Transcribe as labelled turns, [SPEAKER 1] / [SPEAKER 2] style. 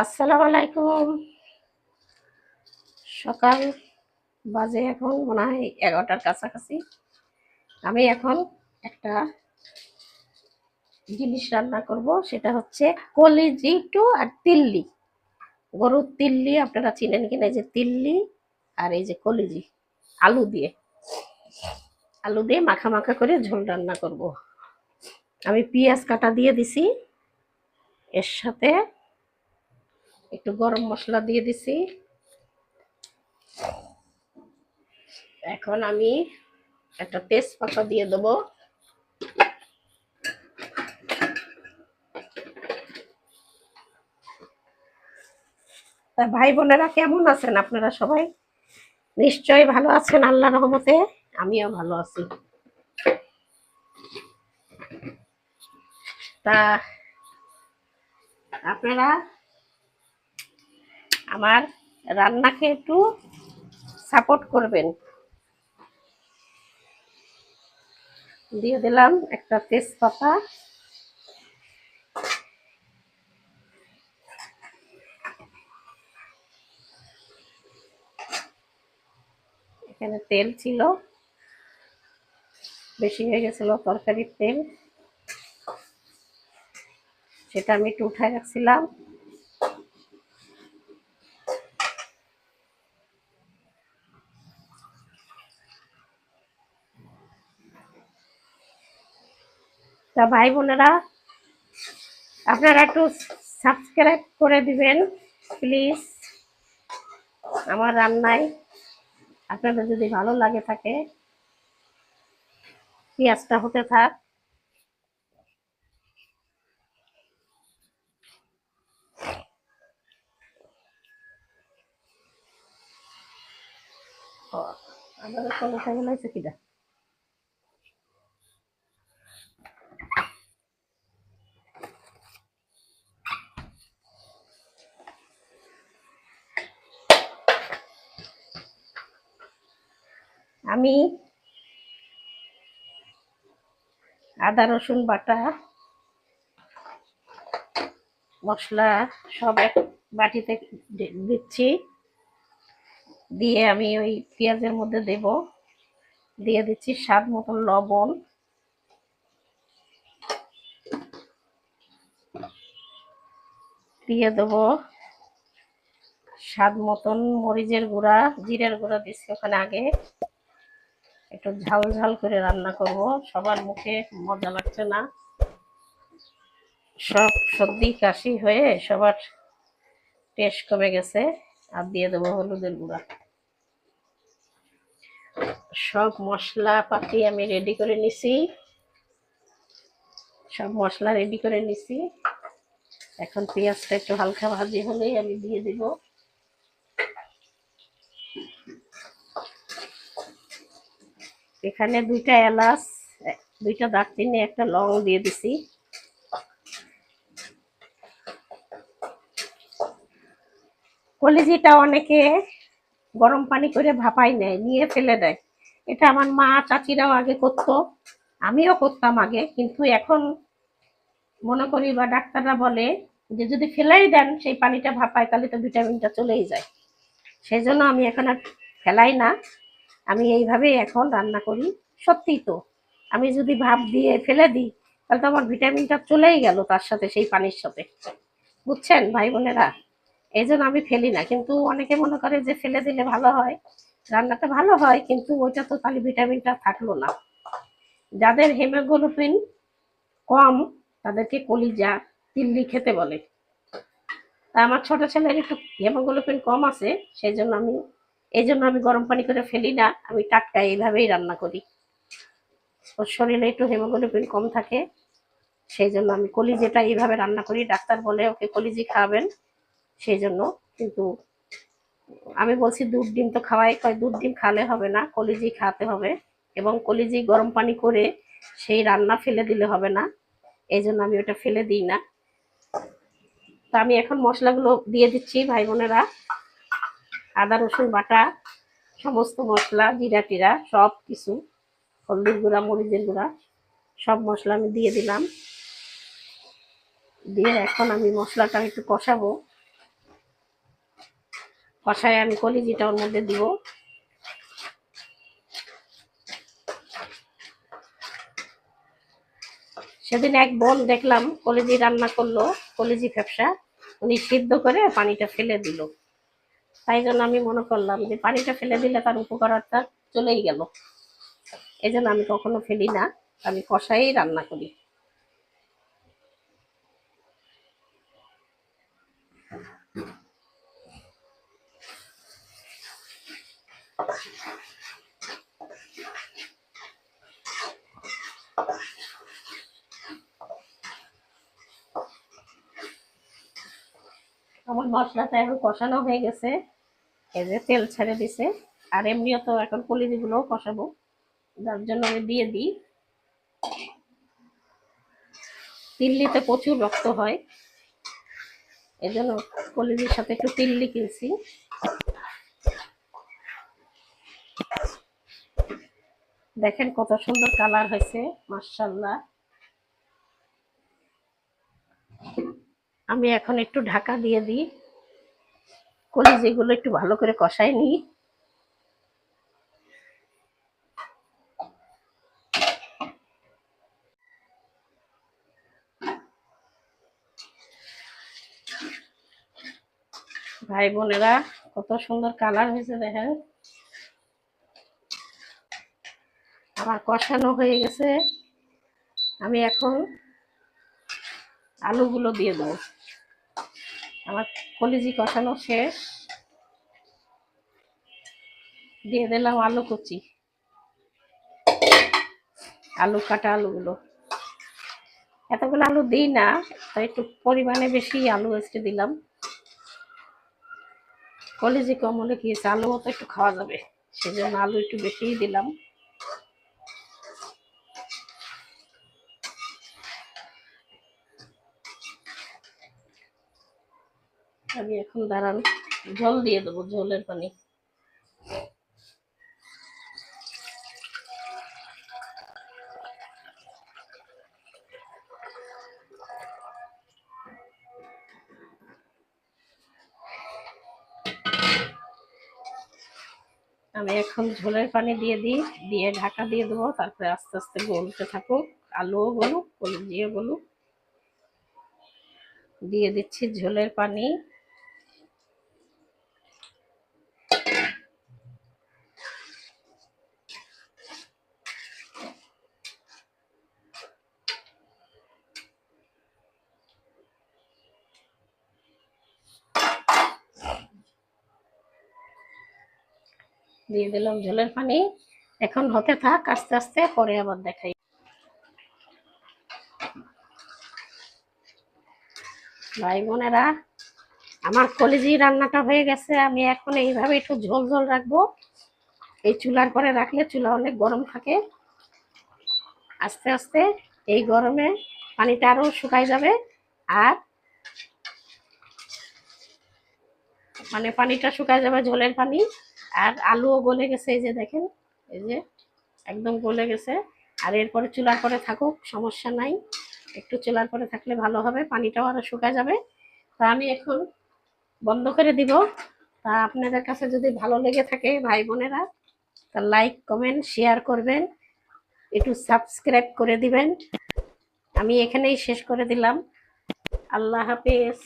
[SPEAKER 1] আসসালামু আলাইকুম। সকাল বাজে এখন মনে হয় 11টার কাছাকাছি। আমি এখন একটা জিনিস রান্না করব, সেটা হচ্ছে কলিজি টু আর তিল্লি। গরুর তিল্লি আপনারা চিনেন কিনা? এই যে তিল্লি আর এই যে কলিজি, আলু দিয়ে আলু দিয়ে মাখা মাখা করে ঝোল রান্না করব। আমি পেঁয়াজ কাটা দিয়ে দিছি, এর সাথে একটু গরম মশলা দিয়ে দিছি। এখন আমি একটা তেজপাতা দিয়ে দেবো। তা ভাই বোনেরা কেমন আছেন আপনারা সবাই? নিশ্চয়ই ভালো আছেন আল্লাহর রহমতে। আমিও ভালো আছি। তা আপনারা আমার রান্নাকে একটু সাপোর্ট করবেন। দিয়ে দিলাম একটা তেজপাতা, এখানে তেল ছিল, বেশি হয়ে গেছিল তরকারির তেল, সেটা আমি একটু উঠায় রাখছিলাম। তা ভাই বোনেরা আপনারা একটু সাবস্ক্রাইব করে দিবেন প্লিজ আমার রান্নায়। আপনাদের যদি ভালো লাগে থাকে, পেঁয়াজটা হতে থাক। আমাদের কোনো খাই লাগছে কিনা? আমি আদা রসুন বাটা মশলা সব এক বাটিতে দিচ্ছি। দিয়ে আমি ওই পেঁয়াজের মধ্যে দেব, দিয়ে দিচ্ছি স্বাদ মতন লবণ, দিয়ে দেবো স্বাদ মতন মরিচের গুঁড়া, জিরের গুঁড়া দিচ্ছি ওখানে আগে। একটু ঝাল ঝাল করে রান্না করব, সবার মুখে মজা লাগছে না, সব সর্দি কাশি হয়ে সবার টেস্ট কমে গেছে। আর দিয়ে দেবো হলুদের গুঁড়া। সব মশলা পাতি আমি রেডি করে নিছি, সব মশলা রেডি করে নিছি। এখন পেঁয়াজটা একটু হালকা ভাজি হলেই আমি দিয়ে দিব এখানে দুইটা এলাচ, দুইটা দারচিনি, একটা লং দিয়ে দিছি। কলিজিটা অনেকে গরম পানি করে ভাপাই নেয়, নিয়ে ফেলে দেয়। এটা আমার মা চাচিরাও আগে করতো, আমিও করতাম আগে, কিন্তু এখন মনে করি বা ডাক্তাররা বলে যে যদি ফেলাই দেন সেই পানিটা ভাপায় তাহলে তো ভিটামিনটা চলেই যায়। সেই জন্য আমি এখন আর ফেলাই না, আমি এইভাবেই এখন রান্না করি। সত্যি তো, আমি যদি ভাপ দিয়ে ফেলে দিই তাহলে তো আমার ভিটামিনটা চলেই গেল তার সাথে, সেই পানির সাথে। বুঝছেন ভাই বোনেরা? এই জন্য আমি ফেলি না। কিন্তু অনেকে মনে করে যে ফেলে দিলে ভালো হয়, রান্নাটা ভালো হয়, কিন্তু ওইটা তো তাহলে ভিটামিনটা থাকলো না। যাদের হিমোগ্লোবিন কম তাদেরকে কলিজা তিল্লি খেতে বলে। তা আমার ছোট ছেলের একটু হিমোগ্লোবিন কম আছে, সেই জন্য এই জন্য আমি গরম পানি করে ফেলি না, আমি টাটকা এইভাবেই রান্না করি। ওর শরীরে একটু হিমোগ্লোবিন কম থাকে, সেই জন্য আমি কলিজিটা এইভাবে রান্না করি। ডাক্তার বলে ওকে কলিজি খাওয়াবেন, সেই জন্য। কিন্তু আমি বলছি দুধ ডিম তো খাওয়াই, কয় দুধ ডিম খাওয়ালে হবে না, কলিজি খাওয়াতে হবে, এবং কলিজি গরম পানি করে সেই রান্না ফেলে দিলে হবে না, এই জন্য আমি ওটা ফেলে দিই না। তা আমি এখন মশলাগুলো দিয়ে দিচ্ছি ভাই বোনেরা। আদা রসুন বাটা, সমস্ত মশলা, জিরা টিরা সব কিছু, হলদির গুঁড়া, মরিচের গুঁড়া, সব মশলা আমি দিয়ে দিলাম। দিয়ে এখন আমি মশলাটা একটু কষাবো। কষায় আমি কলিজিটা ওর মধ্যে দিব। সেদিন এক বোন দেখলাম কলিজি রান্না করলো, কলিজি ফ্যাপসা, উনি সিদ্ধ করে পানিটা ফেলে দিল। তাই জন্য আমি মনে করলাম যে পানিটা ফেলে দিলে তার উপকারটা চলেই গেল। এই জন্য আমি কখনো ফেলি না, আমি কষাই রান্না করি। আমার মশলাটা এখন কষানো হয়ে গেছে, এই যে তেল ছেড়ে দিছে। আর এমনিও তো এখন কলিজিগুলোও কষাবো, যার জন্য আমি দিয়ে দিই। তিল্লিতে প্রচুর রক্ত হয়, এই জন্য কলিজির সাথে একটু তিল্লি কিনছি। দেখেন কত সুন্দর কালার হয়েছে, মাশাআল্লাহ। আমি এখন একটু ঢাকা দিয়ে দিই, কলিজিগুলো একটু ভালো করে কষাই নিই। ভাই বোনেরা, কত সুন্দর কালার হয়েছে দেখেন। আমার কষানো হয়ে গেছে, আমি এখন আলুগুলো দিয়ে দেবো। আমার কলিজি কষানো শেষ, দিয়ে দিলাম আলু কুচি, আলু কাটা আলুগুলো। এতগুলো আলু দিই না, তাই একটু পরিমাণে বেশি আলু আজকে দিলাম। কলিজি কম হলে কি হয়েছে, আলু মতো একটু খাওয়া যাবে, সেজন্য আলু একটু বেশিই দিলাম। আমি এখন দাঁড়ান, ঝোল দিয়ে দেবো, ঝোলের পানি। আমি এখন ঝোলের পানি দিয়ে দিই, দিয়ে ঢাকা দিয়ে দেবো, তারপরে আস্তে আস্তে গলতে থাকুক, আলুও গলুক কলিজিও গলুক। দিয়ে দিচ্ছি ঝোলের পানি। দিয়ে দিলাম ঝোলের পানি, এখন হতে থাক, আস্তে আস্তে পরে আবার দেখাই। ভাই বোনেরা, আমার কলিজি রান্নাটা হয়ে গেছে। আমি এখন এইভাবে একটু ঝোল ঝোল রাখবো। এই চুলার পরে রাখলে চুলা অনেক গরম থাকে, আস্তে আস্তে এই গরমে পানিটা আরো শুকাই যাবে। আর মানে পানিটা শুকায় যাবে, ঝোলের পানি। আর আলুও গলে গেছে, এই যে দেখেন, এই যে একদম গলে গেছে। আর এরপরে চুলার পরে থাকুক, সমস্যা নাই, একটু চুলার পরে থাকলে ভালো হবে, পানিটাও আরো শুকায় যাবে। তা আমি এখন বন্ধ করে দিব। তা আপনাদের কাছে যদি ভালো লেগে থাকে ভাই বোনেরা, তা লাইক কমেন্ট শেয়ার করবেন, একটু সাবস্ক্রাইব করে দিবেন। আমি এখানেই শেষ করে দিলাম। আল্লাহ হাফেজ।